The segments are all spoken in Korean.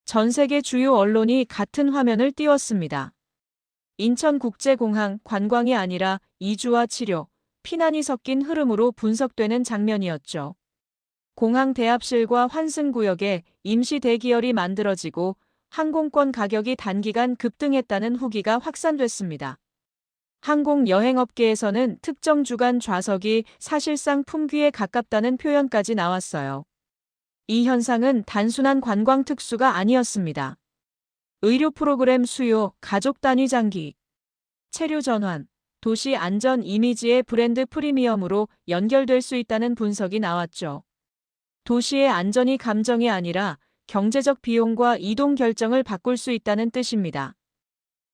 전 세계 주요 언론이 같은 화면을 띄웠습니다. 인천국제공항 관광이 아니라 이주와 치료, 피난이 섞인 흐름으로 분석되는 장면이었죠. 공항 대합실과 환승구역에 임시 대기열이 만들어지고 항공권 가격이 단기간 급등했다는 후기가 확산됐습니다. 항공여행업계에서는 특정 주간 좌석이 사실상 품귀에 가깝다는 표현까지 나왔어요. 이 현상은 단순한 관광 특수가 아니었습니다. 의료 프로그램 수요, 가족 단위 장기, 체류 전환, 도시 안전 이미지의 브랜드 프리미엄으로 연결될 수 있다는 분석이 나왔죠. 도시의 안전이 감정이 아니라 경제적 비용과 이동 결정을 바꿀 수 있다는 뜻입니다.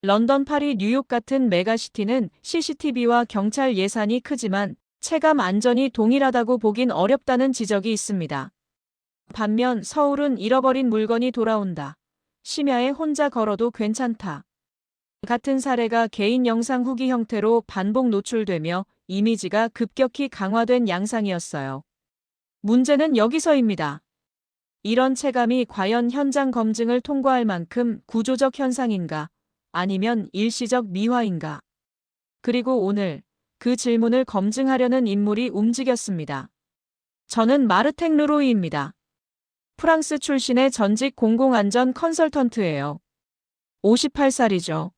런던, 파리, 뉴욕 같은 메가시티는 CCTV와 경찰 예산이 크지만 체감 안전이 동일하다고 보긴 어렵다는 지적이 있습니다. 반면 서울은 잃어버린 물건이 돌아온다. 심야에 혼자 걸어도 괜찮다. 같은 사례가 개인 영상 후기 형태로 반복 노출되며 이미지가 급격히 강화된 양상이었어요. 문제는 여기서입니다. 이런 체감이 과연 현장 검증을 통과할 만큼 구조적 현상인가, 아니면 일시적 미화인가? 그리고 오늘 그 질문을 검증하려는 인물이 움직였습니다. 저는 마르텍 르로이입니다. 프랑스 출신의 전직 공공안전 컨설턴트예요. 58살이죠.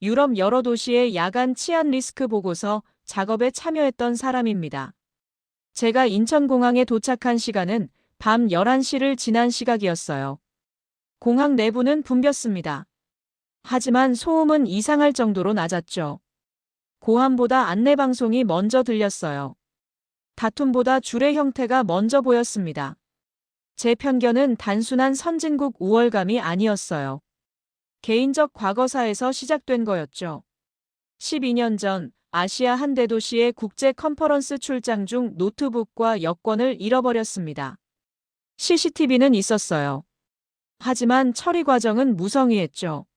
유럽 여러 도시의 야간 치안 리스크 보고서 작업에 참여했던 사람입니다. 제가 인천공항에 도착한 시간은 밤 11시를 지난 시각이었어요. 공항 내부는 붐볐습니다. 하지만 소음은 이상할 정도로 낮았죠. 고함보다 안내방송이 먼저 들렸어요. 다툼보다 줄의 형태가 먼저 보였습니다. 제 편견은 단순한 선진국 우월감이 아니었어요. 개인적 과거사에서 시작된 거였죠. 12년 전 아시아 한 대도시의 국제 컨퍼런스 출장 중 노트북과 여권을 잃어버렸습니다. CCTV는 있었어요. 하지만 처리 과정은 무성의했죠.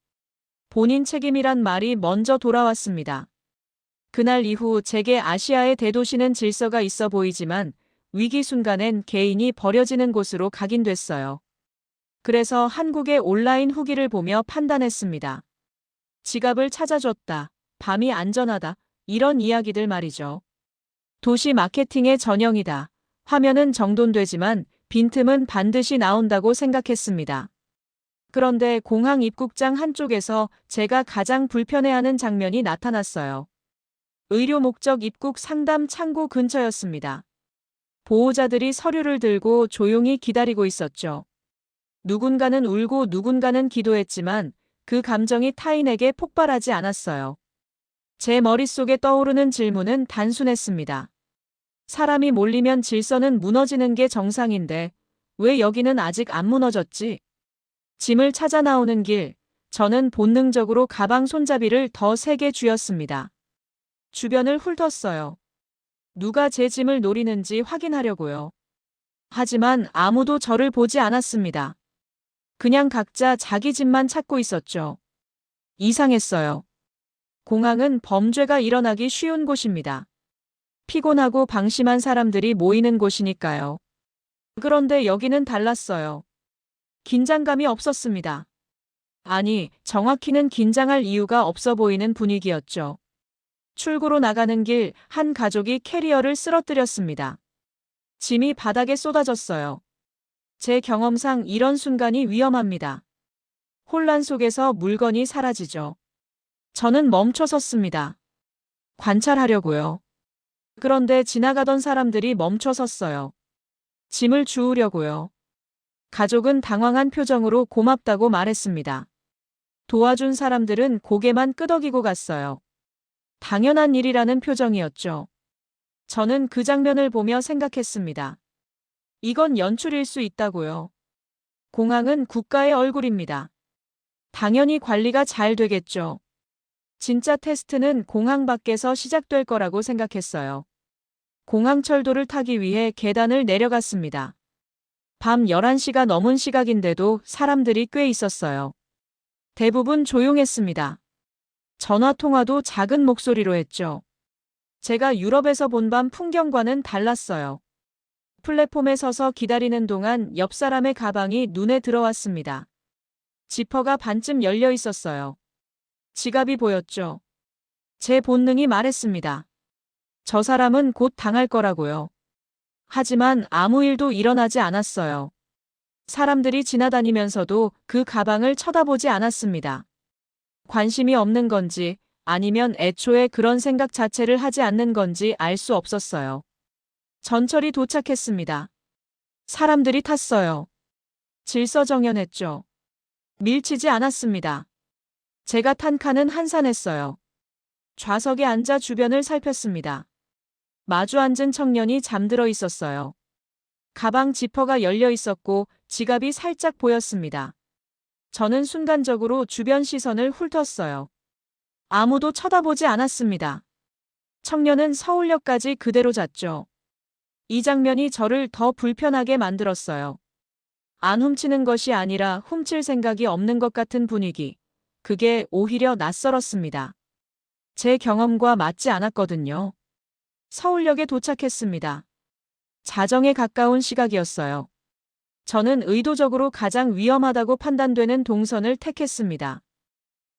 본인 책임이란 말이 먼저 돌아왔습니다. 그날 이후 제게 아시아의 대도시는 질서가 있어 보이지만 위기 순간엔 개인이 버려지는 곳으로 각인됐어요. 그래서 한국의 온라인 후기를 보며 판단했습니다. 지갑을 찾아줬다. 밤이 안전하다. 이런 이야기들 말이죠. 도시 마케팅의 전형이다. 화면은 정돈되지만 빈틈은 반드시 나온다고 생각했습니다. 그런데 공항 입국장 한쪽에서 제가 가장 불편해하는 장면이 나타났어요. 의료 목적 입국 상담 창구 근처였습니다. 보호자들이 서류를 들고 조용히 기다리고 있었죠. 누군가는 울고 누군가는 기도했지만 그 감정이 타인에게 폭발하지 않았어요. 제 머릿속에 떠오르는 질문은 단순했습니다. 사람이 몰리면 질서는 무너지는 게 정상인데 왜 여기는 아직 안 무너졌지? 짐을 찾아 나오는 길, 저는 본능적으로 가방 손잡이를 더 세게 쥐었습니다. 주변을 훑었어요. 누가 제 짐을 노리는지 확인하려고요. 하지만 아무도 저를 보지 않았습니다. 그냥 각자 자기 짐만 찾고 있었죠. 이상했어요. 공항은 범죄가 일어나기 쉬운 곳입니다. 피곤하고 방심한 사람들이 모이는 곳이니까요. 그런데 여기는 달랐어요. 긴장감이 없었습니다. 아니, 정확히는 긴장할 이유가 없어 보이는 분위기였죠. 출구로 나가는 길, 한 가족이 캐리어를 쓰러뜨렸습니다. 짐이 바닥에 쏟아졌어요. 제 경험상 이런 순간이 위험합니다. 혼란 속에서 물건이 사라지죠. 저는 멈춰 섰습니다. 관찰하려고요. 그런데 지나가던 사람들이 멈춰 섰어요. 짐을 주우려고요. 가족은 당황한 표정으로 고맙다고 말했습니다. 도와준 사람들은 고개만 끄덕이고 갔어요. 당연한 일이라는 표정이었죠. 저는 그 장면을 보며 생각했습니다. 이건 연출일 수 있다고요. 공항은 국가의 얼굴입니다. 당연히 관리가 잘 되겠죠. 진짜 테스트는 공항 밖에서 시작될 거라고 생각했어요. 공항철도를 타기 위해 계단을 내려갔습니다. 밤 11시가 넘은 시각인데도 사람들이 꽤 있었어요. 대부분 조용했습니다. 전화통화도 작은 목소리로 했죠. 제가 유럽에서 본 밤 풍경과는 달랐어요. 플랫폼에 서서 기다리는 동안 옆 사람의 가방이 눈에 들어왔습니다. 지퍼가 반쯤 열려 있었어요. 지갑이 보였죠. 제 본능이 말했습니다. 저 사람은 곧 당할 거라고요. 하지만 아무 일도 일어나지 않았어요. 사람들이 지나다니면서도 그 가방을 쳐다보지 않았습니다. 관심이 없는 건지 아니면 애초에 그런 생각 자체를 하지 않는 건지 알 수 없었어요. 전철이 도착했습니다. 사람들이 탔어요. 질서정연했죠. 밀치지 않았습니다. 제가 탄 칸은 한산했어요. 좌석에 앉아 주변을 살폈습니다. 마주 앉은 청년이 잠들어 있었어요. 가방 지퍼가 열려 있었고 지갑이 살짝 보였습니다. 저는 순간적으로 주변 시선을 훑었어요. 아무도 쳐다보지 않았습니다. 청년은 서울역까지 그대로 잤죠. 이 장면이 저를 더 불편하게 만들었어요. 안 훔치는 것이 아니라 훔칠 생각이 없는 것 같은 분위기. 그게 오히려 낯설었습니다. 제 경험과 맞지 않았거든요. 서울역에 도착했습니다. 자정에 가까운 시각이었어요. 저는 의도적으로 가장 위험하다고 판단되는 동선을 택했습니다.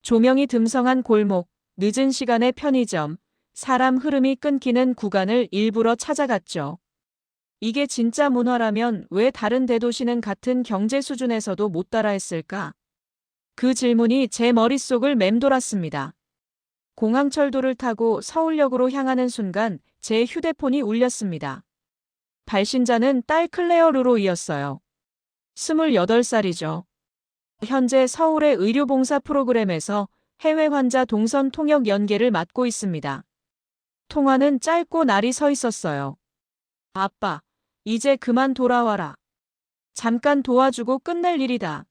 조명이 듬성한 골목, 늦은 시간의 편의점, 사람 흐름이 끊기는 구간을 일부러 찾아갔죠. 이게 진짜 문화라면 왜 다른 대도시는 같은 경제 수준에서도 못 따라했을까? 그 질문이 제 머릿속을 맴돌았습니다. 공항철도를 타고 서울역으로 향하는 순간 제 휴대폰이 울렸습니다. 발신자는 딸 클레어 루로이였어요. 28살이죠. 현재 서울의 의료봉사 프로그램에서 해외 환자 동선 통역 연계를 맡고 있습니다. 통화는 짧고 날이 서 있었어요. 아빠, 이제 그만 돌아와라. 잠깐 도와주고 끝낼 일이다.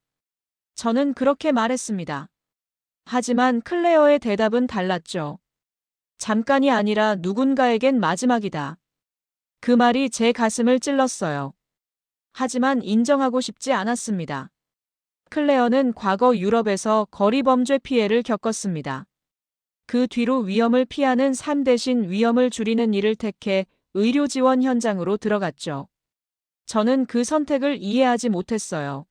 저는 그렇게 말했습니다. 하지만 클레어의 대답은 달랐죠. 잠깐이 아니라 누군가에겐 마지막이다. 그 말이 제 가슴을 찔렀어요. 하지만 인정하고 싶지 않았습니다. 클레어는 과거 유럽에서 거리범죄 피해를 겪었습니다. 그 뒤로 위험을 피하는 삶 대신 위험을 줄이는 일을 택해 의료 지원 현장으로 들어갔죠. 저는 그 선택을 이해하지 못했어요.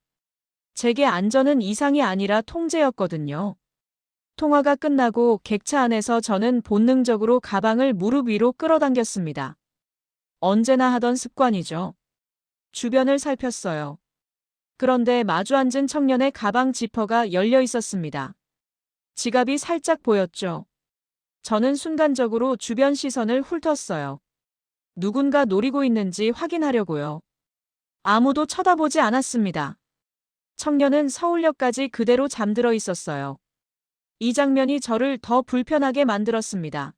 제게 안전은 이상이 아니라 통제였거든요. 통화가 끝나고 객차 안에서 저는 본능적으로 가방을 무릎 위로 끌어당겼습니다. 언제나 하던 습관이죠. 주변을 살폈어요. 그런데 마주 앉은 청년의 가방 지퍼가 열려 있었습니다. 지갑이 살짝 보였죠. 저는 순간적으로 주변 시선을 훑었어요. 누군가 노리고 있는지 확인하려고요. 아무도 쳐다보지 않았습니다. 청년은 서울역까지 그대로 잠들어 있었어요. 이 장면이 저를 더 불편하게 만들었습니다.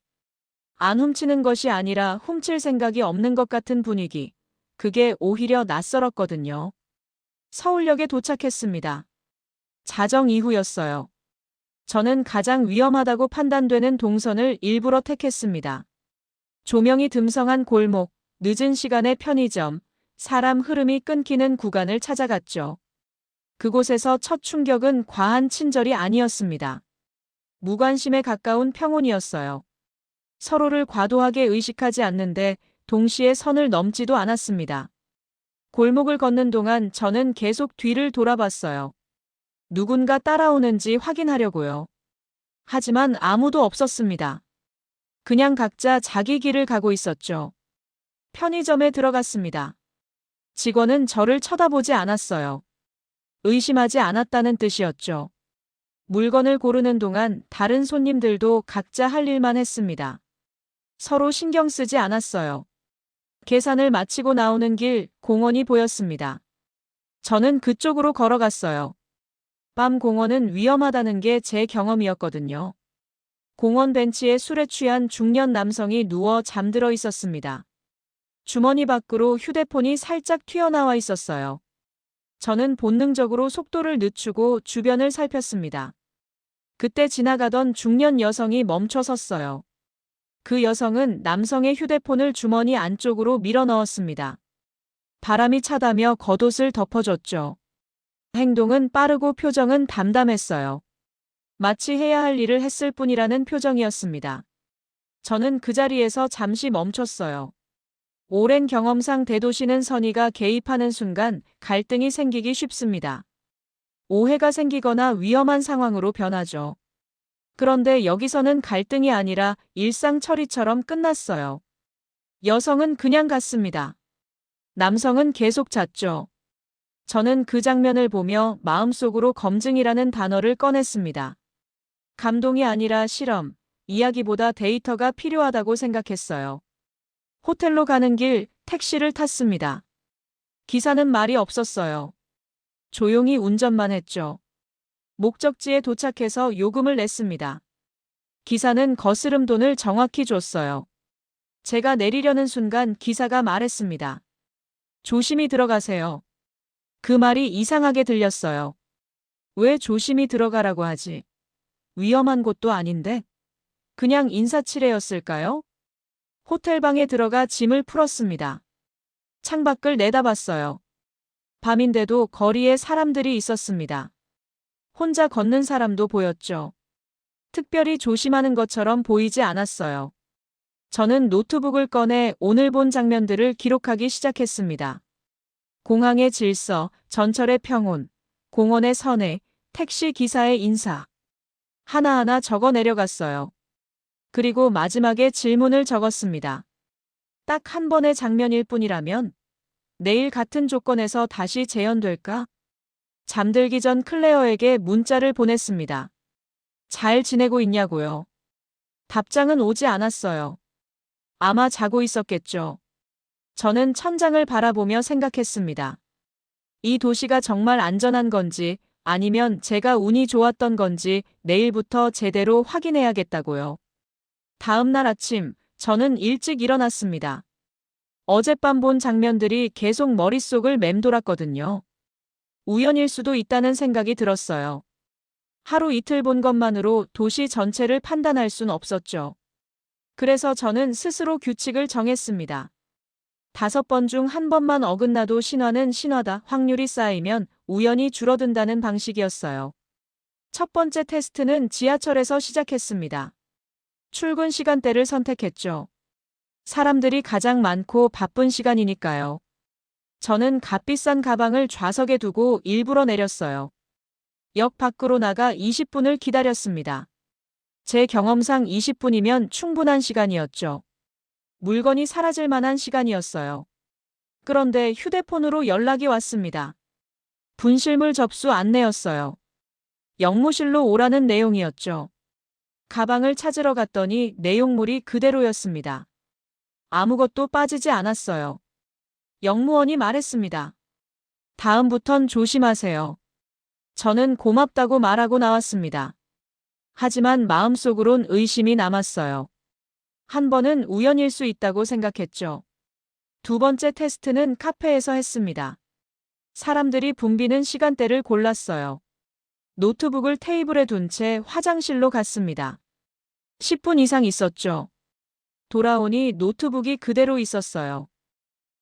안 훔치는 것이 아니라 훔칠 생각이 없는 것 같은 분위기. 그게 오히려 낯설었거든요. 서울역에 도착했습니다. 자정 이후였어요. 저는 가장 위험하다고 판단되는 동선을 일부러 택했습니다. 조명이 듬성한 골목, 늦은 시간의 편의점, 사람 흐름이 끊기는 구간을 찾아갔죠. 그곳에서 첫 충격은 과한 친절이 아니었습니다. 무관심에 가까운 평온이었어요. 서로를 과도하게 의식하지 않는데 동시에 선을 넘지도 않았습니다. 골목을 걷는 동안 저는 계속 뒤를 돌아봤어요. 누군가 따라오는지 확인하려고요. 하지만 아무도 없었습니다. 그냥 각자 자기 길을 가고 있었죠. 편의점에 들어갔습니다. 직원은 저를 쳐다보지 않았어요. 의심하지 않았다는 뜻이었죠. 물건을 고르는 동안 다른 손님들도 각자 할 일만 했습니다. 서로 신경 쓰지 않았어요. 계산을 마치고 나오는 길, 공원이 보였습니다. 저는 그쪽으로 걸어갔어요. 밤 공원은 위험하다는 게 제 경험이었거든요. 공원 벤치에 술에 취한 중년 남성이 누워 잠들어 있었습니다. 주머니 밖으로 휴대폰이 살짝 튀어나와 있었어요. 저는 본능적으로 속도를 늦추고 주변을 살폈습니다. 그때 지나가던 중년 여성이 멈춰 섰어요. 그 여성은 남성의 휴대폰을 주머니 안쪽으로 밀어 넣었습니다. 바람이 차다며 겉옷을 덮어줬죠. 행동은 빠르고 표정은 담담했어요. 마치 해야 할 일을 했을 뿐이라는 표정이었습니다. 저는 그 자리에서 잠시 멈췄어요. 오랜 경험상 대도시는 선의가 개입하는 순간 갈등이 생기기 쉽습니다. 오해가 생기거나 위험한 상황으로 변하죠. 그런데 여기서는 갈등이 아니라 일상 처리처럼 끝났어요. 여성은 그냥 갔습니다. 남성은 계속 잤죠. 저는 그 장면을 보며 마음속으로 검증이라는 단어를 꺼냈습니다. 감동이 아니라 실험, 이야기보다 데이터가 필요하다고 생각했어요. 호텔로 가는 길 택시를 탔습니다. 기사는 말이 없었어요. 조용히 운전만 했죠. 목적지에 도착해서 요금을 냈습니다. 기사는 거스름 돈을 정확히 줬어요. 제가 내리려는 순간 기사가 말했습니다. 조심히 들어가세요. 그 말이 이상하게 들렸어요. 왜 조심히 들어가라고 하지? 위험한 곳도 아닌데? 그냥 인사치레였을까요? 호텔방에 들어가 짐을 풀었습니다. 창밖을 내다봤어요. 밤인데도 거리에 사람들이 있었습니다. 혼자 걷는 사람도 보였죠. 특별히 조심하는 것처럼 보이지 않았어요. 저는 노트북을 꺼내 오늘 본 장면들을 기록하기 시작했습니다. 공항의 질서, 전철의 평온, 공원의 선회, 택시 기사의 인사. 하나하나 적어 내려갔어요. 그리고 마지막에 질문을 적었습니다. 딱 한 번의 장면일 뿐이라면 내일 같은 조건에서 다시 재현될까? 잠들기 전 클레어에게 문자를 보냈습니다. 잘 지내고 있냐고요. 답장은 오지 않았어요. 아마 자고 있었겠죠. 저는 천장을 바라보며 생각했습니다. 이 도시가 정말 안전한 건지 아니면 제가 운이 좋았던 건지 내일부터 제대로 확인해야겠다고요. 다음 날 아침, 저는 일찍 일어났습니다. 어젯밤 본 장면들이 계속 머릿속을 맴돌았거든요. 우연일 수도 있다는 생각이 들었어요. 하루 이틀 본 것만으로 도시 전체를 판단할 순 없었죠. 그래서 저는 스스로 규칙을 정했습니다. 5번 중 1번만 어긋나도 신화는 신화다. 확률이 쌓이면 우연히 줄어든다는 방식이었어요. 첫 번째 테스트는 지하철에서 시작했습니다. 출근 시간대를 선택했죠. 사람들이 가장 많고 바쁜 시간이니까요. 저는 값비싼 가방을 좌석에 두고 일부러 내렸어요. 역 밖으로 나가 20분을 기다렸습니다. 제 경험상 20분이면 충분한 시간이었죠. 물건이 사라질 만한 시간이었어요. 그런데 휴대폰으로 연락이 왔습니다. 분실물 접수 안내였어요. 영무실로 오라는 내용이었죠. 가방을 찾으러 갔더니 내용물이 그대로였습니다. 아무것도 빠지지 않았어요. 영무원이 말했습니다. 다음부턴 조심하세요. 저는 고맙다고 말하고 나왔습니다. 하지만 마음속으론 의심이 남았어요. 한 번은 우연일 수 있다고 생각했죠. 두 번째 테스트는 카페에서 했습니다. 사람들이 붐비는 시간대를 골랐어요. 노트북을 테이블에 둔 채 화장실로 갔습니다. 10분 이상 있었죠. 돌아오니 노트북이 그대로 있었어요.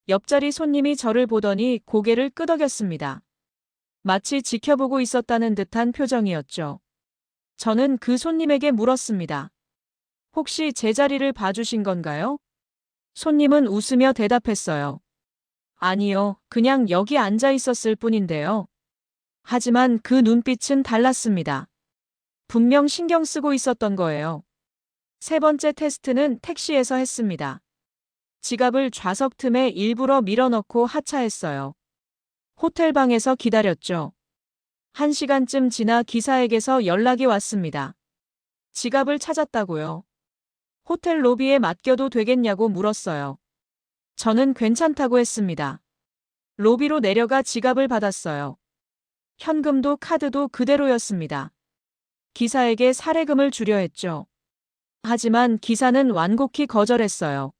옆자리 손님이 저를 보더니 고개를 끄덕였습니다. 마치 지켜보고 있었다는 듯한 표정이었죠. 저는 그 손님에게 물었습니다. 혹시 제 자리를 봐주신 건가요? 손님은 웃으며 대답했어요. 아니요, 그냥 여기 앉아 있었을 뿐인데요. 하지만 그 눈빛은 달랐습니다. 분명 신경 쓰고 있었던 거예요. 세 번째 테스트는 택시에서 했습니다. 지갑을 좌석 틈에 일부러 밀어넣고 하차했어요. 호텔방에서 기다렸죠. 1시간쯤 지나 기사에게서 연락이 왔습니다. 지갑을 찾았다고요. 호텔 로비에 맡겨도 되겠냐고 물었어요. 저는 괜찮다고 했습니다. 로비로 내려가 지갑을 받았어요. 현금도 카드도 그대로였습니다. 기사에게 사례금을 주려 했죠. 하지만 기사는 완곡히 거절했어요.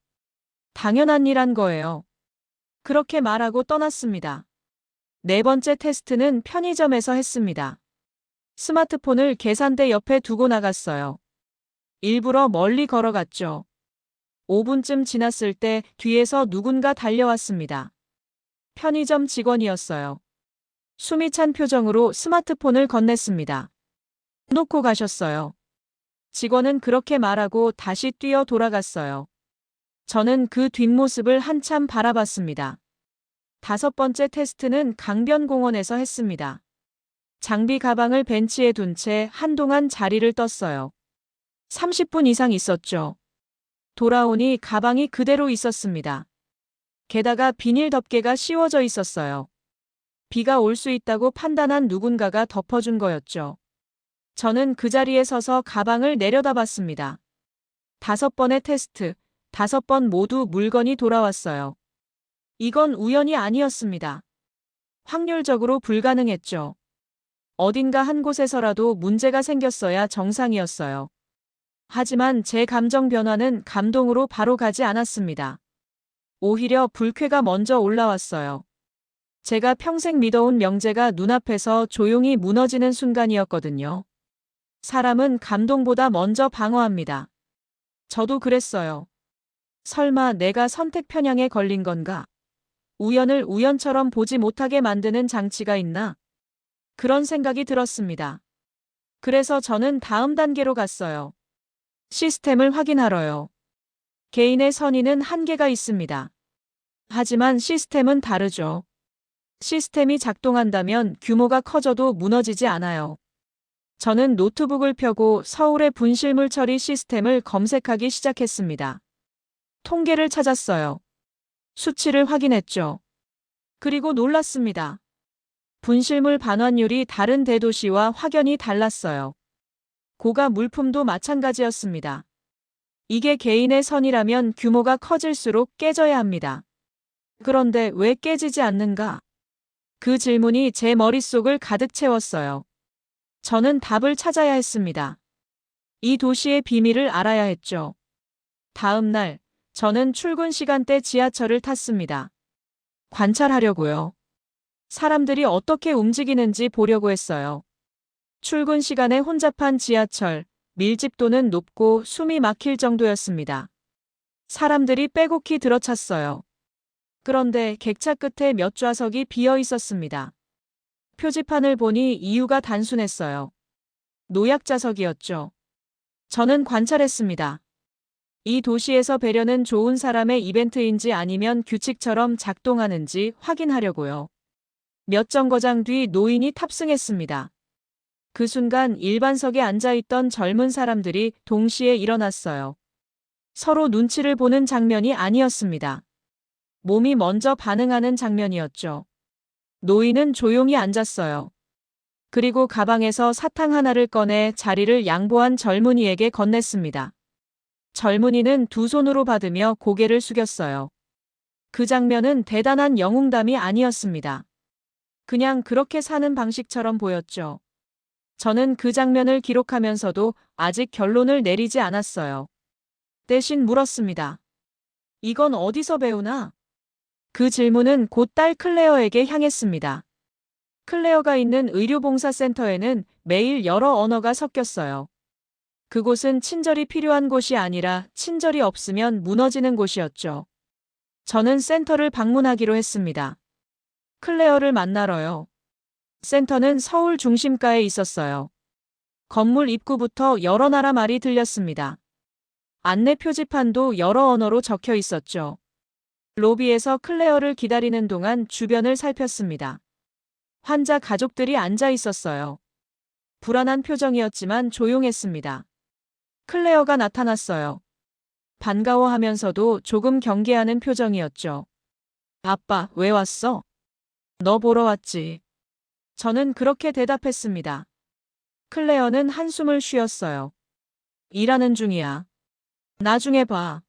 당연한 일한 거예요. 그렇게 말하고 떠났습니다. 네 번째 테스트는 편의점에서 했습니다. 스마트폰을 계산대 옆에 두고 나갔어요. 일부러 멀리 걸어갔죠. 5분쯤 지났을 때 뒤에서 누군가 달려왔습니다. 편의점 직원이었어요. 숨이 찬 표정으로 스마트폰을 건넸습니다. 놓고 가셨어요. 직원은 그렇게 말하고 다시 뛰어 돌아갔어요. 저는 그 뒷모습을 한참 바라봤습니다. 5번째 테스트는 강변공원에서 했습니다. 장비 가방을 벤치에 둔 채 한동안 자리를 떴어요. 30분 이상 있었죠. 돌아오니 가방이 그대로 있었습니다. 게다가 비닐 덮개가 씌워져 있었어요. 비가 올 수 있다고 판단한 누군가가 덮어준 거였죠. 저는 그 자리에 서서 가방을 내려다봤습니다. 5번의 테스트, 5번 모두 물건이 돌아왔어요. 이건 우연이 아니었습니다. 확률적으로 불가능했죠. 어딘가 한 곳에서라도 문제가 생겼어야 정상이었어요. 하지만 제 감정 변화는 감동으로 바로 가지 않았습니다. 오히려 불쾌가 먼저 올라왔어요. 제가 평생 믿어온 명제가 눈앞에서 조용히 무너지는 순간이었거든요. 사람은 감동보다 먼저 방어합니다. 저도 그랬어요. 설마 내가 선택 편향에 걸린 건가? 우연을 우연처럼 보지 못하게 만드는 장치가 있나? 그런 생각이 들었습니다. 그래서 저는 다음 단계로 갔어요. 시스템을 확인하러요. 개인의 선의는 한계가 있습니다. 하지만 시스템은 다르죠. 시스템이 작동한다면 규모가 커져도 무너지지 않아요. 저는 노트북을 펴고 서울의 분실물 처리 시스템을 검색하기 시작했습니다. 통계를 찾았어요. 수치를 확인했죠. 그리고 놀랐습니다. 분실물 반환율이 다른 대도시와 확연히 달랐어요. 고가 물품도 마찬가지였습니다. 이게 개인의 선이라면 규모가 커질수록 깨져야 합니다. 그런데 왜 깨지지 않는가? 그 질문이 제 머릿속을 가득 채웠어요. 저는 답을 찾아야 했습니다. 이 도시의 비밀을 알아야 했죠. 다음 날, 저는 출근 시간대 지하철을 탔습니다. 관찰하려고요. 사람들이 어떻게 움직이는지 보려고 했어요. 출근 시간에 혼잡한 지하철, 밀집도는 높고 숨이 막힐 정도였습니다. 사람들이 빼곡히 들어찼어요. 그런데 객차 끝에 몇 좌석이 비어 있었습니다. 표지판을 보니 이유가 단순했어요. 노약자석이었죠. 저는 관찰했습니다. 이 도시에서 배려는 좋은 사람의 이벤트인지 아니면 규칙처럼 작동하는지 확인하려고요. 몇 정거장 뒤 노인이 탑승했습니다. 그 순간 일반석에 앉아있던 젊은 사람들이 동시에 일어났어요. 서로 눈치를 보는 장면이 아니었습니다. 몸이 먼저 반응하는 장면이었죠. 노인은 조용히 앉았어요. 그리고 가방에서 사탕 하나를 꺼내 자리를 양보한 젊은이에게 건넸습니다. 젊은이는 두 손으로 받으며 고개를 숙였어요. 그 장면은 대단한 영웅담이 아니었습니다. 그냥 그렇게 사는 방식처럼 보였죠. 저는 그 장면을 기록하면서도 아직 결론을 내리지 않았어요. 대신 물었습니다. 이건 어디서 배우나? 그 질문은 곧 딸 클레어에게 향했습니다. 클레어가 있는 의료봉사센터에는 매일 여러 언어가 섞였어요. 그곳은 친절이 필요한 곳이 아니라 친절이 없으면 무너지는 곳이었죠. 저는 센터를 방문하기로 했습니다. 클레어를 만나러요. 센터는 서울 중심가에 있었어요. 건물 입구부터 여러 나라 말이 들렸습니다. 안내 표지판도 여러 언어로 적혀 있었죠. 로비에서 클레어를 기다리는 동안 주변을 살폈습니다. 환자 가족들이 앉아 있었어요. 불안한 표정이었지만 조용했습니다. 클레어가 나타났어요. 반가워하면서도 조금 경계하는 표정이었죠. 아빠, 왜 왔어? 너 보러 왔지. 저는 그렇게 대답했습니다. 클레어는 한숨을 쉬었어요. 일하는 중이야. 나중에 봐.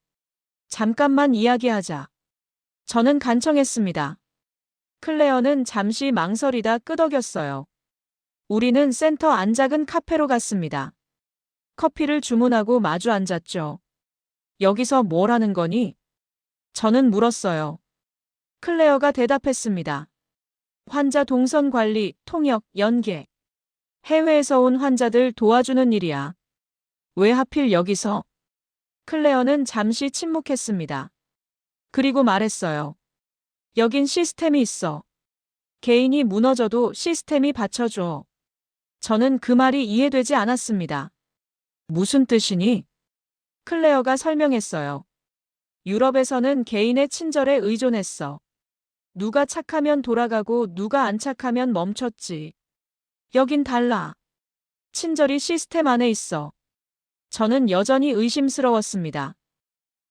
잠깐만 이야기하자. 저는 간청했습니다. 클레어는 잠시 망설이다 끄덕였어요. 우리는 센터 안 작은 카페로 갔습니다. 커피를 주문하고 마주 앉았죠. 여기서 뭘 하는 거니? 저는 물었어요. 클레어가 대답했습니다. 환자 동선 관리, 통역, 연계. 해외에서 온 환자들 도와주는 일이야. 왜 하필 여기서? 클레어는 잠시 침묵했습니다. 그리고 말했어요. 여긴 시스템이 있어. 개인이 무너져도 시스템이 받쳐줘. 저는 그 말이 이해되지 않았습니다. 무슨 뜻이니? 클레어가 설명했어요. 유럽에서는 개인의 친절에 의존했어. 누가 착하면 돌아가고 누가 안 착하면 멈췄지. 여긴 달라. 친절히 시스템 안에 있어. 저는 여전히 의심스러웠습니다.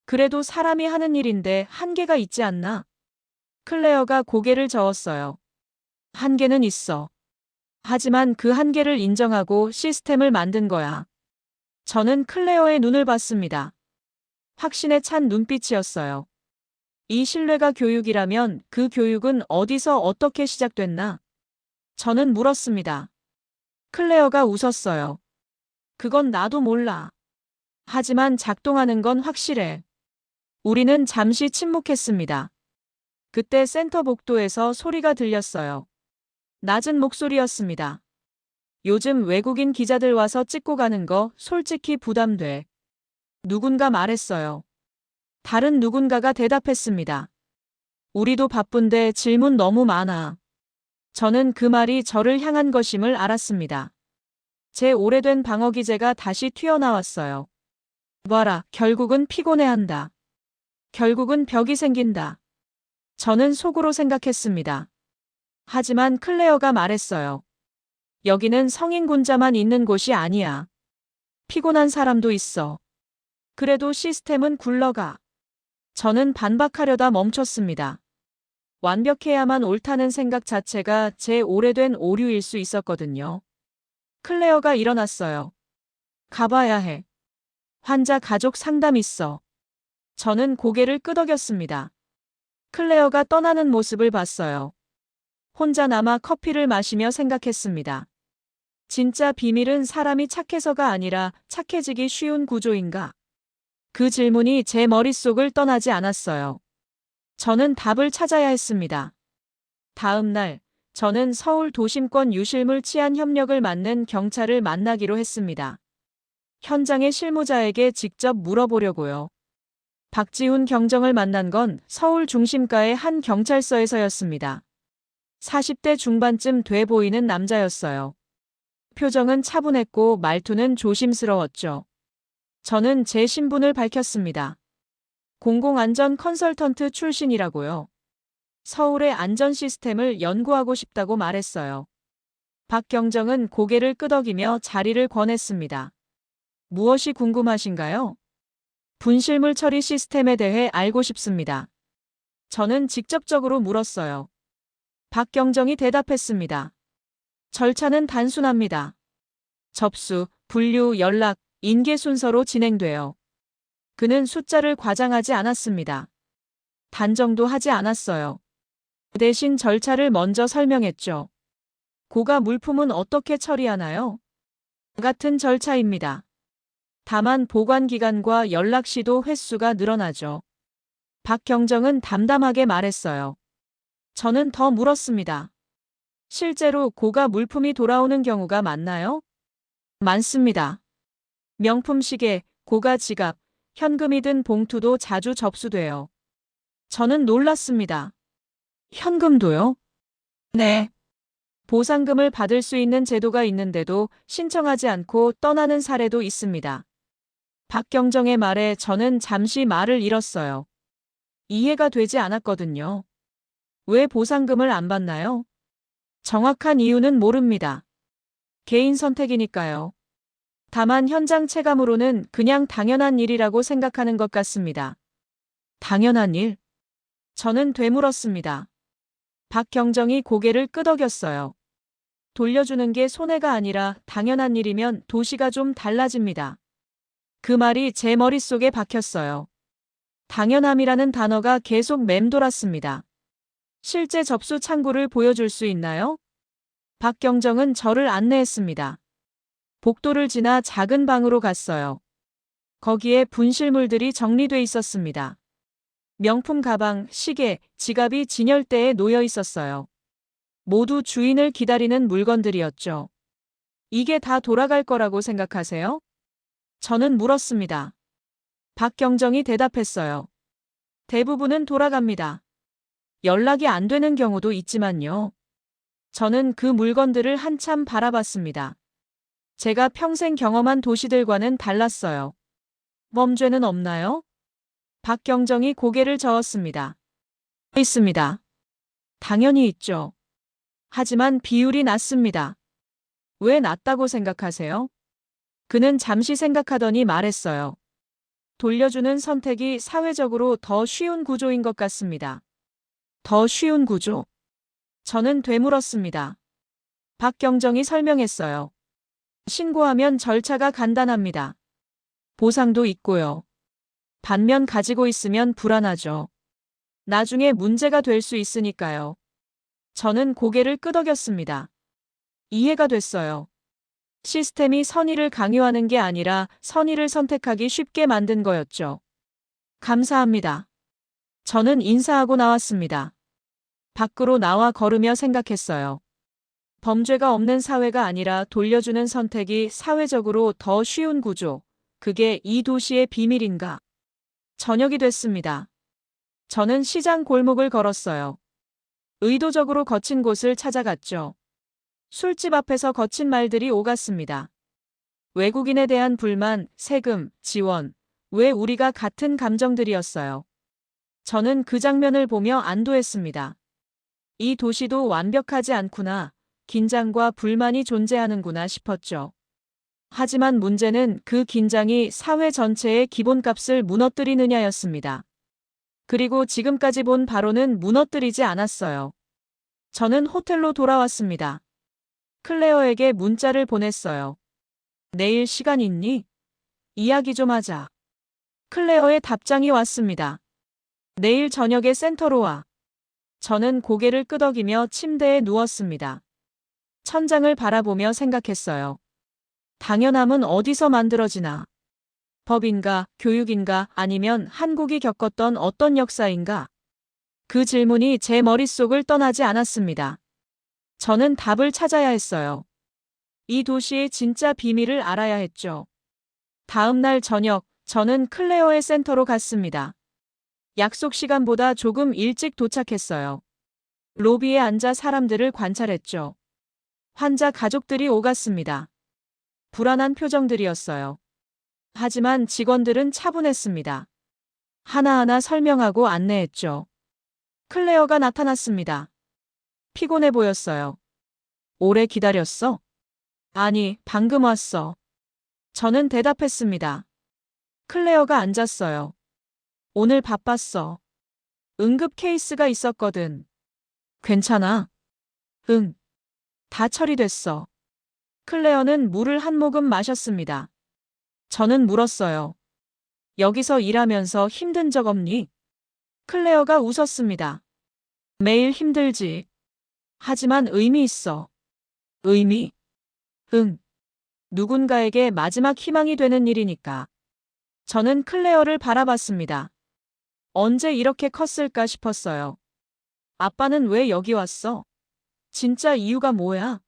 그래도 사람이 하는 일인데 한계가 있지 않나? 클레어가 고개를 저었어요. 한계는 있어. 하지만 그 한계를 인정하고 시스템을 만든 거야. 저는 클레어의 눈을 봤습니다. 확신에 찬 눈빛이었어요. 이 신뢰가 교육이라면 그 교육은 어디서 어떻게 시작됐나? 저는 물었습니다. 클레어가 웃었어요. 그건 나도 몰라. 하지만 작동하는 건 확실해. 우리는 잠시 침묵했습니다. 그때 센터 복도에서 소리가 들렸어요. 낮은 목소리였습니다. 요즘 외국인 기자들 와서 찍고 가는 거 솔직히 부담돼. 누군가 말했어요. 다른 누군가가 대답했습니다. 우리도 바쁜데 질문 너무 많아. 저는 그 말이 저를 향한 것임을 알았습니다. 제 오래된 방어 기제가 다시 튀어나왔어요. 봐라, 결국은 피곤해한다. 결국은 벽이 생긴다. 저는 속으로 생각했습니다. 하지만 클레어가 말했어요. 여기는 성인군자만 있는 곳이 아니야. 피곤한 사람도 있어. 그래도 시스템은 굴러가. 저는 반박하려다 멈췄습니다. 완벽해야만 옳다는 생각 자체가 제 오래된 오류일 수 있었거든요. 클레어가 일어났어요. 가봐야 해. 환자 가족 상담 있어. 저는 고개를 끄덕였습니다. 클레어가 떠나는 모습을 봤어요. 혼자 남아 커피를 마시며 생각했습니다. 진짜 비밀은 사람이 착해서가 아니라 착해지기 쉬운 구조인가? 그 질문이 제 머릿속을 떠나지 않았어요. 저는 답을 찾아야 했습니다. 다음 날, 저는 서울 도심권 유실물 치안 협력을 맡는 경찰을 만나기로 했습니다. 현장의 실무자에게 직접 물어보려고요. 박지훈 경정을 만난 건 서울 중심가의 한 경찰서에서였습니다. 40대 중반쯤 돼 보이는 남자였어요. 표정은 차분했고 말투는 조심스러웠죠. 저는 제 신분을 밝혔습니다. 공공안전 컨설턴트 출신이라고요. 서울의 안전 시스템을 연구하고 싶다고 말했어요. 박 경정은 고개를 끄덕이며 자리를 권했습니다. 무엇이 궁금하신가요? 분실물 처리 시스템에 대해 알고 싶습니다. 저는 직접적으로 물었어요. 박 경정이 대답했습니다. 절차는 단순합니다. 접수, 분류, 연락, 인계 순서로 진행돼요. 그는 숫자를 과장하지 않았습니다. 단정도 하지 않았어요. 대신 절차를 먼저 설명했죠. 고가 물품은 어떻게 처리하나요? 같은 절차입니다. 다만 보관 기간과 연락 시도 횟수가 늘어나죠. 박경정은 담담하게 말했어요. 저는 더 물었습니다. 실제로 고가 물품이 돌아오는 경우가 많나요? 많습니다. 명품 시계, 고가 지갑, 현금이 든 봉투도 자주 접수돼요. 저는 놀랐습니다. 현금도요? 네. 보상금을 받을 수 있는 제도가 있는데도 신청하지 않고 떠나는 사례도 있습니다. 박경정의 말에 저는 잠시 말을 잃었어요. 이해가 되지 않았거든요. 왜 보상금을 안 받나요? 정확한 이유는 모릅니다. 개인 선택이니까요. 다만 현장 체감으로는 그냥 당연한 일이라고 생각하는 것 같습니다. 당연한 일? 저는 되물었습니다. 박경정이 고개를 끄덕였어요. 돌려주는 게 손해가 아니라 당연한 일이면 도시가 좀 달라집니다. 그 말이 제 머릿속에 박혔어요. 당연함이라는 단어가 계속 맴돌았습니다. 실제 접수 창구를 보여줄 수 있나요? 박경정은 저를 안내했습니다. 복도를 지나 작은 방으로 갔어요. 거기에 분실물들이 정리돼 있었습니다. 명품 가방, 시계, 지갑이 진열대에 놓여 있었어요. 모두 주인을 기다리는 물건들이었죠. 이게 다 돌아갈 거라고 생각하세요? 저는 물었습니다. 박경정이 대답했어요. 대부분은 돌아갑니다. 연락이 안 되는 경우도 있지만요. 저는 그 물건들을 한참 바라봤습니다. 제가 평생 경험한 도시들과는 달랐어요. 범죄는 없나요? 박경정이 고개를 저었습니다. 있습니다. 당연히 있죠. 하지만 비율이 낮습니다. 왜 낫다고 생각하세요? 그는 잠시 생각하더니 말했어요. 돌려주는 선택이 사회적으로 더 쉬운 구조인 것 같습니다. 더 쉬운 구조? 저는 되물었습니다. 박경정이 설명했어요. 신고하면 절차가 간단합니다. 보상도 있고요. 반면 가지고 있으면 불안하죠. 나중에 문제가 될 수 있으니까요. 저는 고개를 끄덕였습니다. 이해가 됐어요. 시스템이 선의를 강요하는 게 아니라 선의를 선택하기 쉽게 만든 거였죠. 감사합니다. 저는 인사하고 나왔습니다. 밖으로 나와 걸으며 생각했어요. 범죄가 없는 사회가 아니라 돌려주는 선택이 사회적으로 더 쉬운 구조. 그게 이 도시의 비밀인가? 저녁이 됐습니다. 저는 시장 골목을 걸었어요. 의도적으로 거친 곳을 찾아갔죠. 술집 앞에서 거친 말들이 오갔습니다. 외국인에 대한 불만, 세금, 지원. 왜 우리가 같은 감정들이었어요. 저는 그 장면을 보며 안도했습니다. 이 도시도 완벽하지 않구나. 긴장과 불만이 존재하는구나 싶었죠. 하지만 문제는 그 긴장이 사회 전체의 기본값을 무너뜨리느냐였습니다. 그리고 지금까지 본 바로는 무너뜨리지 않았어요. 저는 호텔로 돌아왔습니다. 클레어에게 문자를 보냈어요. 내일 시간 있니? 이야기 좀 하자. 클레어의 답장이 왔습니다. 내일 저녁에 센터로 와. 저는 고개를 끄덕이며 침대에 누웠습니다. 천장을 바라보며 생각했어요. 당연함은 어디서 만들어지나? 법인가, 교육인가, 아니면 한국이 겪었던 어떤 역사인가? 그 질문이 제 머릿속을 떠나지 않았습니다. 저는 답을 찾아야 했어요. 이 도시의 진짜 비밀을 알아야 했죠. 다음 날 저녁, 저는 클레어의 센터로 갔습니다. 약속 시간보다 조금 일찍 도착했어요. 로비에 앉아 사람들을 관찰했죠. 환자 가족들이 오갔습니다. 불안한 표정들이었어요. 하지만 직원들은 차분했습니다. 하나하나 설명하고 안내했죠. 클레어가 나타났습니다. 피곤해 보였어요. 오래 기다렸어? 아니, 방금 왔어. 저는 대답했습니다. 클레어가 앉았어요. 오늘 바빴어. 응급 케이스가 있었거든. 괜찮아? 응. 다 처리됐어. 클레어는 물을 한 모금 마셨습니다. 저는 물었어요. 여기서 일하면서 힘든 적 없니? 클레어가 웃었습니다. 매일 힘들지. 하지만 의미 있어. 의미? 응. 누군가에게 마지막 희망이 되는 일이니까. 저는 클레어를 바라봤습니다. 언제 이렇게 컸을까 싶었어요. 아빠는 왜 여기 왔어? 진짜 이유가 뭐야?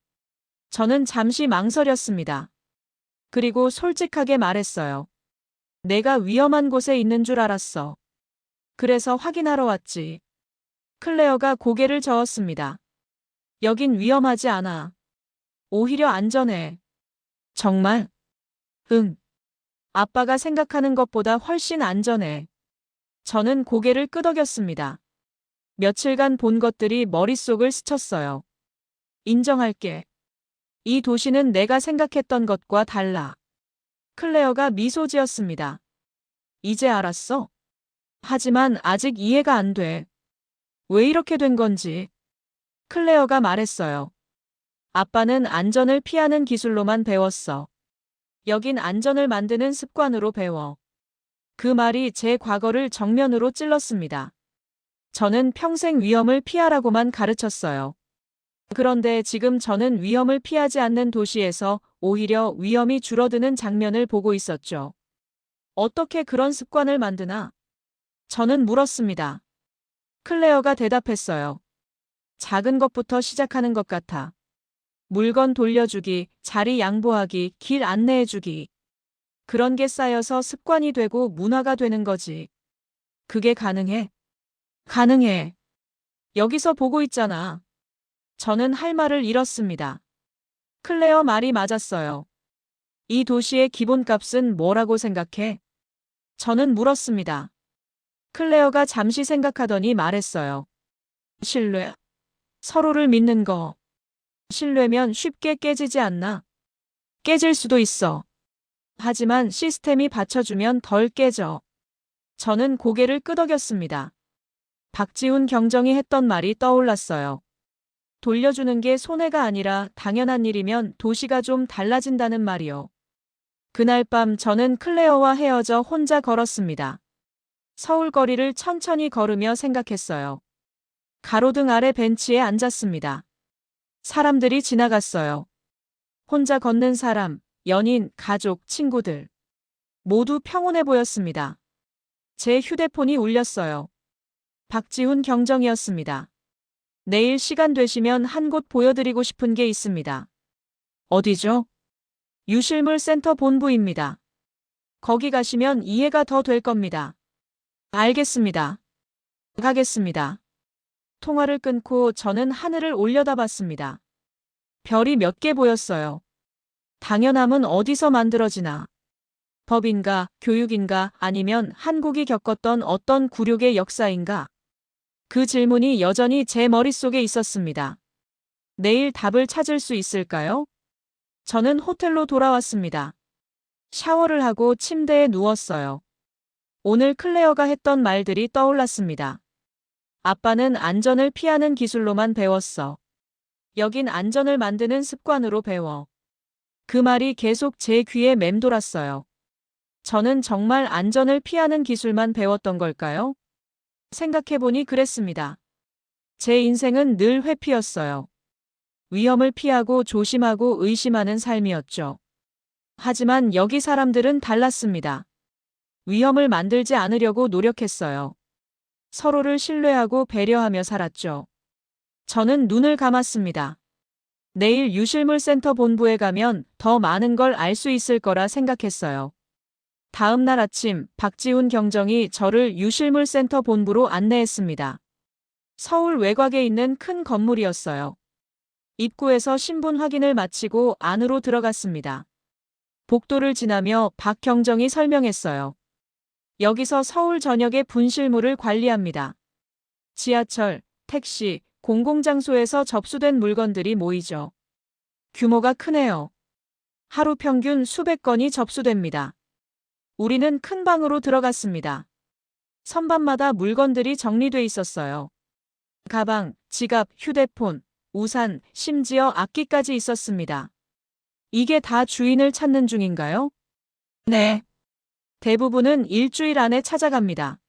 저는 잠시 망설였습니다. 그리고 솔직하게 말했어요. 내가 위험한 곳에 있는 줄 알았어. 그래서 확인하러 왔지. 클레어가 고개를 저었습니다. 여긴 위험하지 않아. 오히려 안전해. 정말? 응. 아빠가 생각하는 것보다 훨씬 안전해. 저는 고개를 끄덕였습니다. 며칠간 본 것들이 머릿속을 스쳤어요. 인정할게. 이 도시는 내가 생각했던 것과 달라. 클레어가 미소 지었습니다. 이제 알았어? 하지만 아직 이해가 안 돼. 왜 이렇게 된 건지. 클레어가 말했어요. 아빠는 안전을 피하는 기술로만 배웠어. 여긴 안전을 만드는 습관으로 배워. 그 말이 제 과거를 정면으로 찔렀습니다. 저는 평생 위험을 피하라고만 가르쳤어요. 그런데 지금 저는 위험을 피하지 않는 도시에서 오히려 위험이 줄어드는 장면을 보고 있었죠. 어떻게 그런 습관을 만드나? 저는 물었습니다. 클레어가 대답했어요. 작은 것부터 시작하는 것 같아. 물건 돌려주기, 자리 양보하기, 길 안내해주기. 그런 게 쌓여서 습관이 되고 문화가 되는 거지. 그게 가능해? 가능해. 여기서 보고 있잖아. 저는 할 말을 잃었습니다. 클레어 말이 맞았어요. 이 도시의 기본값은 뭐라고 생각해? 저는 물었습니다. 클레어가 잠시 생각하더니 말했어요. 신뢰. 서로를 믿는 거. 신뢰면 쉽게 깨지지 않나? 깨질 수도 있어. 하지만 시스템이 받쳐주면 덜 깨져. 저는 고개를 끄덕였습니다. 박지훈 경정이 했던 말이 떠올랐어요. 돌려주는 게 손해가 아니라 당연한 일이면 도시가 좀 달라진다는 말이요. 그날 밤 저는 클레어와 헤어져 혼자 걸었습니다. 서울 거리를 천천히 걸으며 생각했어요. 가로등 아래 벤치에 앉았습니다. 사람들이 지나갔어요. 혼자 걷는 사람, 연인, 가족, 친구들. 모두 평온해 보였습니다. 제 휴대폰이 울렸어요. 박지훈 경정이었습니다. 내일 시간 되시면 한 곳 보여드리고 싶은 게 있습니다. 어디죠? 유실물 센터 본부입니다. 거기 가시면 이해가 더 될 겁니다. 알겠습니다. 가겠습니다. 통화를 끊고 저는 하늘을 올려다봤습니다. 별이 몇 개 보였어요. 당연함은 어디서 만들어지나? 법인가, 교육인가, 아니면 한국이 겪었던 어떤 굴욕의 역사인가? 그 질문이 여전히 제 머릿속에 있었습니다. 내일 답을 찾을 수 있을까요? 저는 호텔로 돌아왔습니다. 샤워를 하고 침대에 누웠어요. 오늘 클레어가 했던 말들이 떠올랐습니다. 아빠는 안전을 피하는 기술로만 배웠어. 여긴 안전을 만드는 습관으로 배워. 그 말이 계속 제 귀에 맴돌았어요. 저는 정말 안전을 피하는 기술만 배웠던 걸까요? 생각해보니 그랬습니다. 제 인생은 늘 회피였어요. 위험을 피하고 조심하고 의심하는 삶이었죠. 하지만 여기 사람들은 달랐습니다. 위험을 만들지 않으려고 노력했어요. 서로를 신뢰하고 배려하며 살았죠. 저는 눈을 감았습니다. 내일 유실물 센터 본부에 가면 더 많은 걸 알 수 있을 거라 생각했어요. 다음 날 아침 박지훈 경정이 저를 유실물 센터 본부로 안내했습니다. 서울 외곽에 있는 큰 건물이었어요. 입구에서 신분 확인을 마치고 안으로 들어갔습니다. 복도를 지나며 박 경정이 설명했어요. 여기서 서울 전역의 분실물을 관리합니다. 지하철, 택시, 공공장소에서 접수된 물건들이 모이죠. 규모가 크네요. 하루 평균 수백 건이 접수됩니다. 우리는 큰 방으로 들어갔습니다. 선반마다 물건들이 정리돼 있었어요. 가방, 지갑, 휴대폰, 우산, 심지어 악기까지 있었습니다. 이게 다 주인을 찾는 중인가요? 네. 대부분은 일주일 안에 찾아갑니다.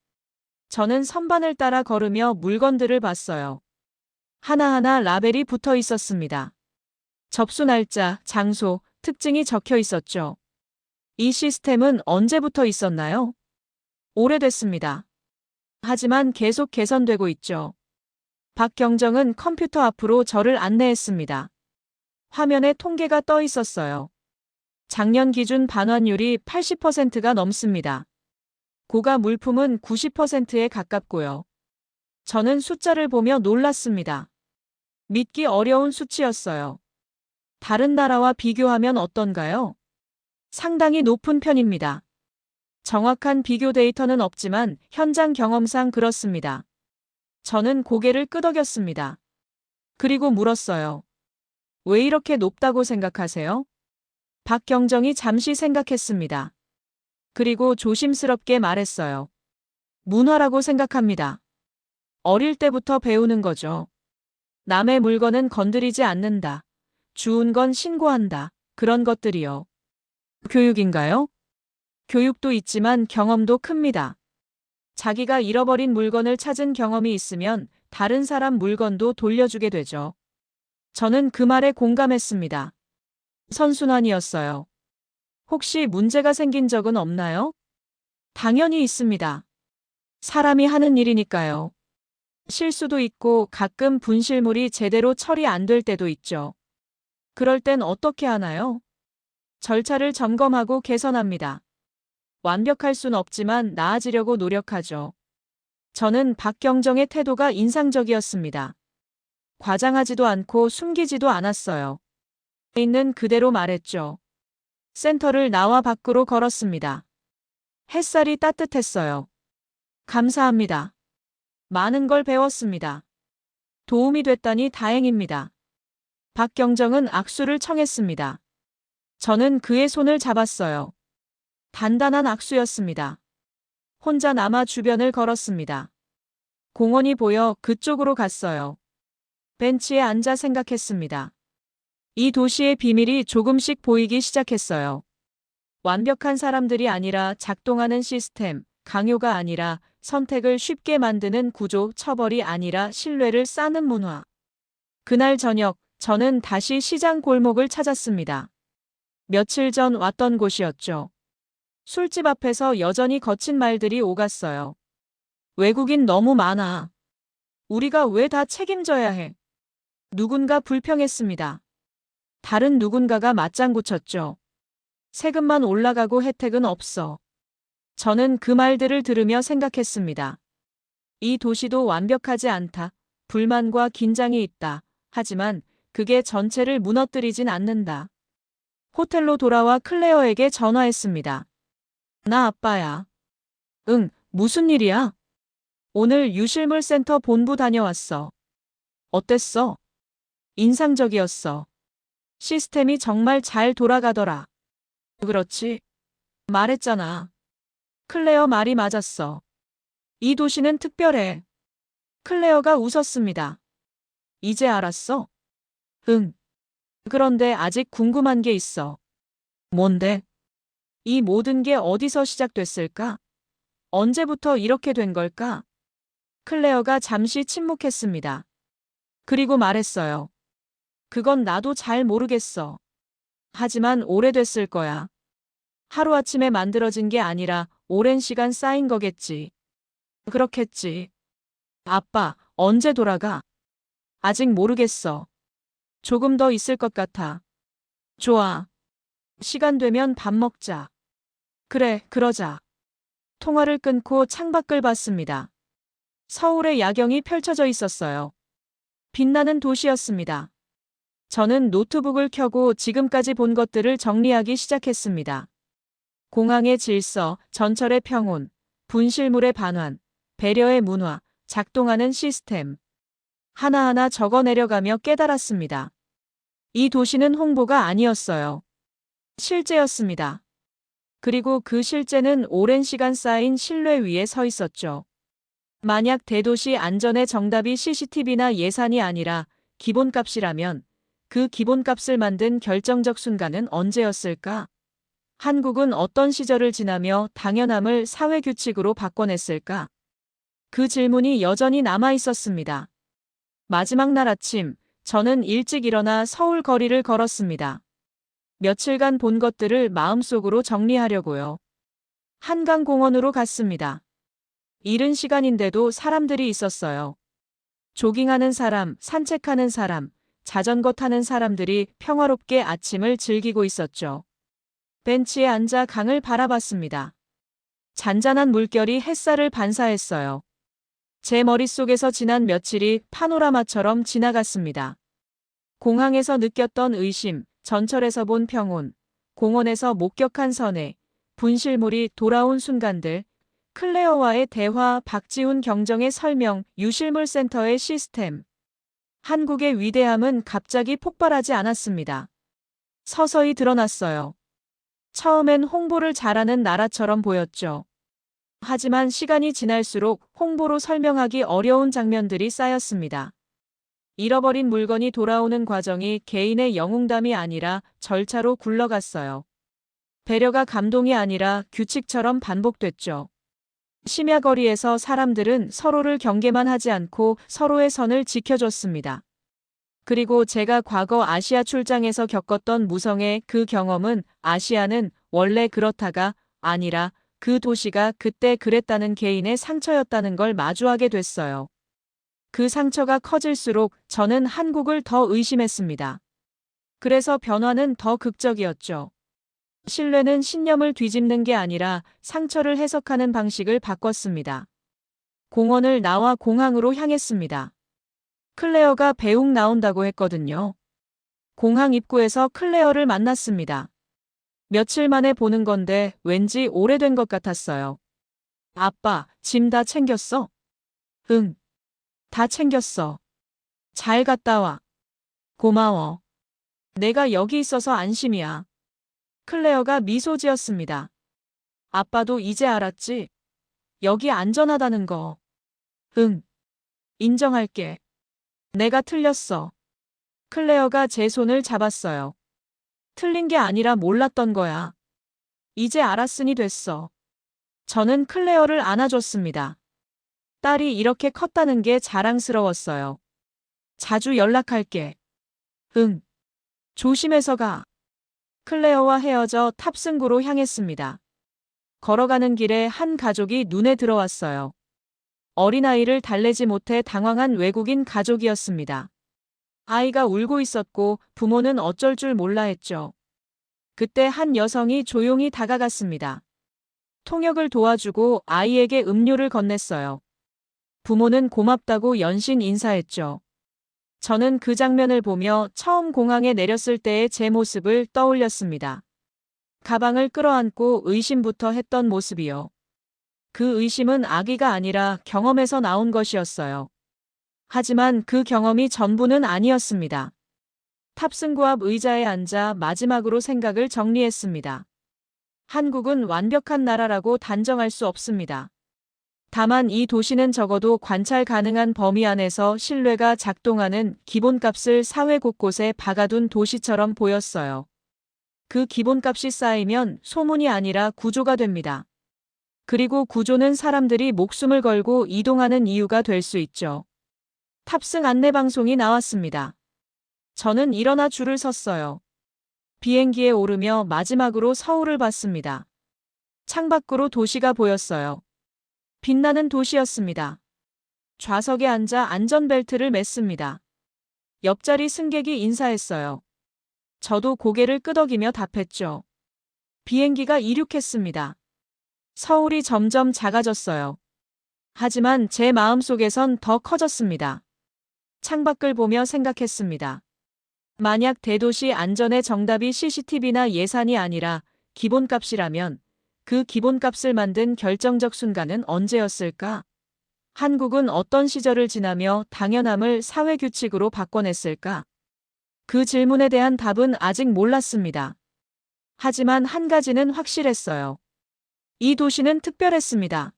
저는 선반을 따라 걸으며 물건들을 봤어요. 하나하나 라벨이 붙어 있었습니다. 접수 날짜, 장소, 특징이 적혀 있었죠. 이 시스템은 언제부터 있었나요? 오래됐습니다. 하지만 계속 개선되고 있죠. 박경정은 컴퓨터 앞으로 저를 안내했습니다. 화면에 통계가 떠 있었어요. 작년 기준 반환율이 80%가 넘습니다. 고가 물품은 90%에 가깝고요. 저는 숫자를 보며 놀랐습니다. 믿기 어려운 수치였어요. 다른 나라와 비교하면 어떤가요? 상당히 높은 편입니다. 정확한 비교 데이터는 없지만 현장 경험상 그렇습니다. 저는 고개를 끄덕였습니다. 그리고 물었어요. 왜 이렇게 높다고 생각하세요? 박경정이 잠시 생각했습니다. 그리고 조심스럽게 말했어요. 문화라고 생각합니다. 어릴 때부터 배우는 거죠. 남의 물건은 건드리지 않는다. 주운 건 신고한다. 그런 것들이요. 교육인가요? 교육도 있지만 경험도 큽니다. 자기가 잃어버린 물건을 찾은 경험이 있으면 다른 사람 물건도 돌려주게 되죠. 저는 그 말에 공감했습니다. 선순환이었어요. 혹시 문제가 생긴 적은 없나요? 당연히 있습니다. 사람이 하는 일이니까요. 실수도 있고 가끔 분실물이 제대로 처리 안 될 때도 있죠. 그럴 땐 어떻게 하나요? 절차를 점검하고 개선합니다. 완벽할 순 없지만 나아지려고 노력하죠. 저는 박경정의 태도가 인상적이었습니다. 과장하지도 않고 숨기지도 않았어요. 있는 그대로 말했죠. 센터를 나와 밖으로 걸었습니다. 햇살이 따뜻했어요. 감사합니다. 많은 걸 배웠습니다. 도움이 됐다니 다행입니다. 박경정은 악수를 청했습니다. 저는 그의 손을 잡았어요. 단단한 악수였습니다. 혼자 남아 주변을 걸었습니다. 공원이 보여 그쪽으로 갔어요. 벤치에 앉아 생각했습니다. 이 도시의 비밀이 조금씩 보이기 시작했어요. 완벽한 사람들이 아니라 작동하는 시스템, 강요가 아니라 선택을 쉽게 만드는 구조, 처벌이 아니라 신뢰를 쌓는 문화. 그날 저녁, 저는 다시 시장 골목을 찾았습니다. 며칠 전 왔던 곳이었죠. 술집 앞에서 여전히 거친 말들이 오갔어요. 외국인 너무 많아. 우리가 왜 다 책임져야 해? 누군가 불평했습니다. 다른 누군가가 맞장구 쳤죠. 세금만 올라가고 혜택은 없어. 저는 그 말들을 들으며 생각했습니다. 이 도시도 완벽하지 않다. 불만과 긴장이 있다. 하지만 그게 전체를 무너뜨리진 않는다. 호텔로 돌아와 클레어에게 전화했습니다. 나 아빠야. 응, 무슨 일이야? 오늘 유실물센터 본부 다녀왔어. 어땠어? 인상적이었어. 시스템이 정말 잘 돌아가더라. 그렇지. 말했잖아. 클레어 말이 맞았어. 이 도시는 특별해. 클레어가 웃었습니다. 이제 알았어? 응. 그런데 아직 궁금한 게 있어. 뭔데? 이 모든 게 어디서 시작됐을까? 언제부터 이렇게 된 걸까? 클레어가 잠시 침묵했습니다. 그리고 말했어요. 그건 나도 잘 모르겠어. 하지만 오래됐을 거야. 하루아침에 만들어진 게 아니라 오랜 시간 쌓인 거겠지. 그렇겠지. 아빠, 언제 돌아가? 아직 모르겠어. 조금 더 있을 것 같아. 좋아. 시간 되면 밥 먹자. 그래, 그러자. 통화를 끊고 창밖을 봤습니다. 서울의 야경이 펼쳐져 있었어요. 빛나는 도시였습니다. 저는 노트북을 켜고 지금까지 본 것들을 정리하기 시작했습니다. 공항의 질서, 전철의 평온, 분실물의 반환, 배려의 문화, 작동하는 시스템. 하나하나 적어 내려가며 깨달았습니다. 이 도시는 홍보가 아니었어요. 실제였습니다. 그리고 그 실제는 오랜 시간 쌓인 신뢰 위에 서 있었죠. 만약 대도시 안전의 정답이 CCTV나 예산이 아니라 기본값이라면 그 기본값을 만든 결정적 순간은 언제였을까? 한국은 어떤 시절을 지나며 당연함을 사회규칙으로 바꿔냈을까? 그 질문이 여전히 남아 있었습니다. 마지막 날 아침, 저는 일찍 일어나 서울 거리를 걸었습니다. 며칠간 본 것들을 마음속으로 정리하려고요. 한강공원으로 갔습니다. 이른 시간인데도 사람들이 있었어요. 조깅하는 사람, 산책하는 사람, 자전거 타는 사람들이 평화롭게 아침을 즐기고 있었죠. 벤치에 앉아 강을 바라봤습니다. 잔잔한 물결이 햇살을 반사했어요. 제 머릿속에서 지난 며칠이 파노라마처럼 지나갔습니다. 공항에서 느꼈던 의심, 전철에서 본 평온, 공원에서 목격한 선해, 분실물이 돌아온 순간들, 클레어와의 대화, 박지훈 경정의 설명, 유실물센터의 시스템. 한국의 위대함은 갑자기 폭발하지 않았습니다. 서서히 드러났어요. 처음엔 홍보를 잘하는 나라처럼 보였죠. 하지만 시간이 지날수록 홍보로 설명하기 어려운 장면들이 쌓였습니다. 잃어버린 물건이 돌아오는 과정이 개인의 영웅담이 아니라 절차로 굴러갔어요. 배려가 감동이 아니라 규칙처럼 반복됐죠. 심야거리에서 사람들은 서로를 경계만 하지 않고 서로의 선을 지켜줬습니다. 그리고 제가 과거 아시아 출장에서 겪었던 무성의 그 경험은 아시아는 원래 그렇다가 아니라 그 도시가 그때 그랬다는 개인의 상처였다는 걸 마주하게 됐어요. 그 상처가 커질수록 저는 한국을 더 의심했습니다. 그래서 변화는 더 극적이었죠. 신뢰는 신념을 뒤집는 게 아니라 상처를 해석하는 방식을 바꿨습니다. 공원을 나와 공항으로 향했습니다. 클레어가 배웅 나온다고 했거든요. 공항 입구에서 클레어를 만났습니다. 며칠 만에 보는 건데 왠지 오래된 것 같았어요. 아빠, 짐 다 챙겼어? 응. 다 챙겼어. 잘 갔다 와. 고마워. 내가 여기 있어서 안심이야. 클레어가 미소 지었습니다. 아빠도 이제 알았지? 여기 안전하다는 거. 응. 인정할게. 내가 틀렸어. 클레어가 제 손을 잡았어요. 틀린 게 아니라 몰랐던 거야. 이제 알았으니 됐어. 저는 클레어를 안아줬습니다. 딸이 이렇게 컸다는 게 자랑스러웠어요. 자주 연락할게. 응. 조심해서 가. 클레어와 헤어져 탑승구로 향했습니다. 걸어가는 길에 한 가족이 눈에 들어왔어요. 어린아이를 달래지 못해 당황한 외국인 가족이었습니다. 아이가 울고 있었고 부모는 어쩔 줄 몰라 했죠. 그때 한 여성이 조용히 다가갔습니다. 통역을 도와주고 아이에게 음료를 건넸어요. 부모는 고맙다고 연신 인사했죠. 저는 그 장면을 보며 처음 공항에 내렸을 때의 제 모습을 떠올렸습니다. 가방을 끌어안고 의심부터 했던 모습이요. 그 의심은 악의가 아니라 경험에서 나온 것이었어요. 하지만 그 경험이 전부는 아니었습니다. 탑승구 앞 의자에 앉아 마지막으로 생각을 정리했습니다. 한국은 완벽한 나라라고 단정할 수 없습니다. 다만 이 도시는 적어도 관찰 가능한 범위 안에서 신뢰가 작동하는 기본값을 사회 곳곳에 박아둔 도시처럼 보였어요. 그 기본값이 쌓이면 소문이 아니라 구조가 됩니다. 그리고 구조는 사람들이 목숨을 걸고 이동하는 이유가 될 수 있죠. 탑승 안내 방송이 나왔습니다. 저는 일어나 줄을 섰어요. 비행기에 오르며 마지막으로 서울을 봤습니다. 창밖으로 도시가 보였어요. 빛나는 도시였습니다. 좌석에 앉아 안전벨트를 맸습니다. 옆자리 승객이 인사했어요. 저도 고개를 끄덕이며 답했죠. 비행기가 이륙했습니다. 서울이 점점 작아졌어요. 하지만 제 마음속에선 더 커졌습니다. 창밖을 보며 생각했습니다. 만약 대도시 안전의 정답이 CCTV나 예산이 아니라 기본값이라면 그 기본값을 만든 결정적 순간은 언제였을까? 한국은 어떤 시절을 지나며 당연함을 사회규칙으로 바꿔냈을까? 그 질문에 대한 답은 아직 몰랐습니다. 하지만 한 가지는 확실했어요. 이 도시는 특별했습니다.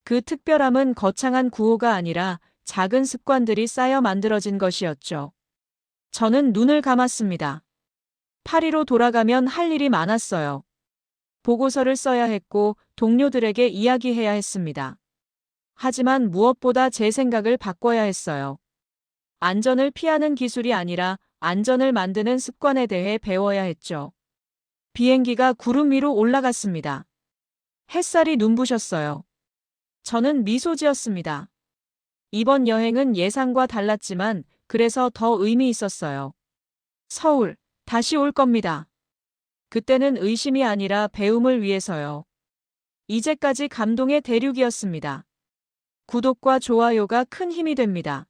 그 특별함은 거창한 구호가 아니라 작은 습관들이 쌓여 만들어진 것이었죠. 저는 눈을 감았습니다. 파리로 돌아가면 할 일이 많았어요. 보고서를 써야 했고 동료들에게 이야기해야 했습니다. 하지만 무엇보다 제 생각을 바꿔야 했어요. 안전을 피하는 기술이 아니라 안전을 만드는 습관에 대해 배워야 했죠. 비행기가 구름 위로 올라갔습니다. 햇살이 눈부셨어요. 저는 미소 지었습니다. 이번 여행은 예상과 달랐지만 그래서 더 의미 있었어요. 서울, 다시 올 겁니다. 그때는 의심이 아니라 배움을 위해서요. 이제까지 감동의 대륙이었습니다. 구독과 좋아요가 큰 힘이 됩니다.